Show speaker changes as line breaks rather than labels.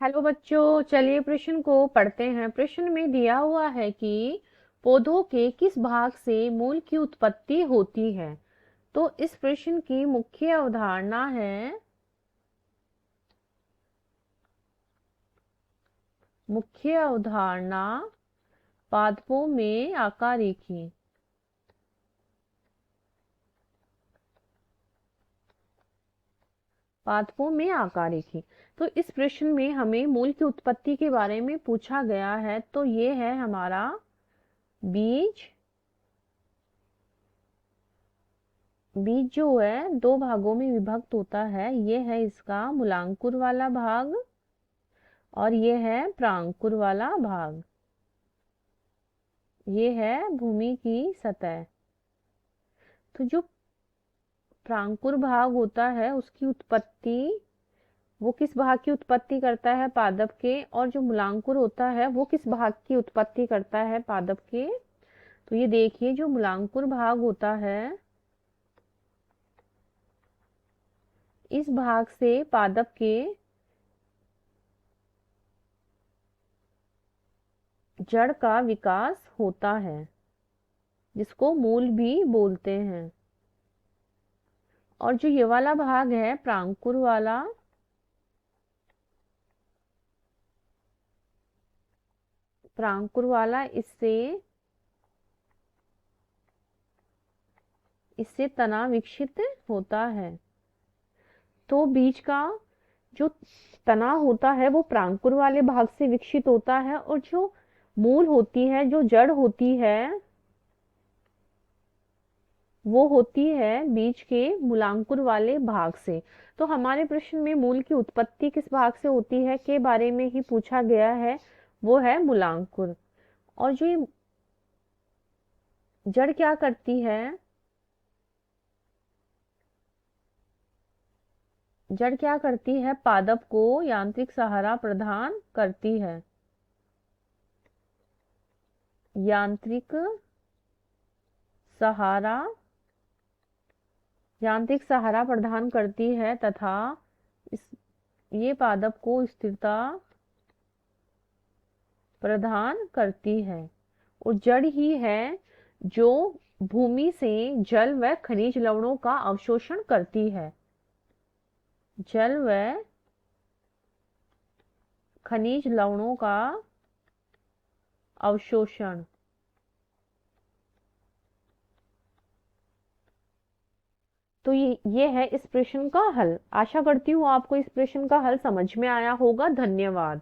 Hello बच्चों, चलिए प्रश्न को पढ़ते हैं। प्रश्न में दिया हुआ है कि पौधों के किस भाग से मूल की उत्पत्ति होती है। तो इस प्रश्न की मुख्य अवधारणा है पादपों में आकारेखी। पादपों में आकारेखी। तो इस प्रश्न में हमें मूल की उत्पत्ति के बारे में पूछा गया है। तो ये है हमारा बीज। बीज जो है दो भागों में विभक्त होता है। ये है इसका मूलांकुर वाला भाग और ये है प्रांकुर वाला भाग। ये है भूमि की सतह। तो जो प्रांकुर भाग होता है उसकी उत्पत्ति, वो किस भाग की उत्पत्ति करता है? पादप के। और जो मूलांकुर होता है वो किस भाग की उत्पत्ति करता है? पादप के। तो ये देखिए, जो मूलांकुर भाग होता है इस भाग से पादप के जड़ का विकास होता है, जिसको मूल भी बोलते हैं। और जो ये वाला भाग है प्रांकुर वाला, इससे तना विकसित होता है। तो बीज का जो तना होता है वो प्रांकुर वाले भाग से विकसित होता है, और जो मूल होती है, जो जड़ होती है, वो होती है बीज के मूलांकुर वाले भाग से। तो हमारे प्रश्न में मूल की उत्पत्ति किस भाग से होती है के बारे में ही पूछा गया है, वो है मूलांकुर। और जो ये जड़ क्या करती है? जड़ क्या करती है? पादप को यांत्रिक सहारा प्रदान करती है। यांत्रिक सहारा प्रदान करती है तथा इस ये पादप को स्थिरता प्रदान करती है। और जड़ ही है जो भूमि से जल व खनिज लवणों का अवशोषण करती है। जल व खनिज लवणों का अवशोषण। तो ये है इस प्रश्न का हल। आशा करती हूँ आपको इस प्रश्न का हल समझ में आया होगा। धन्यवाद।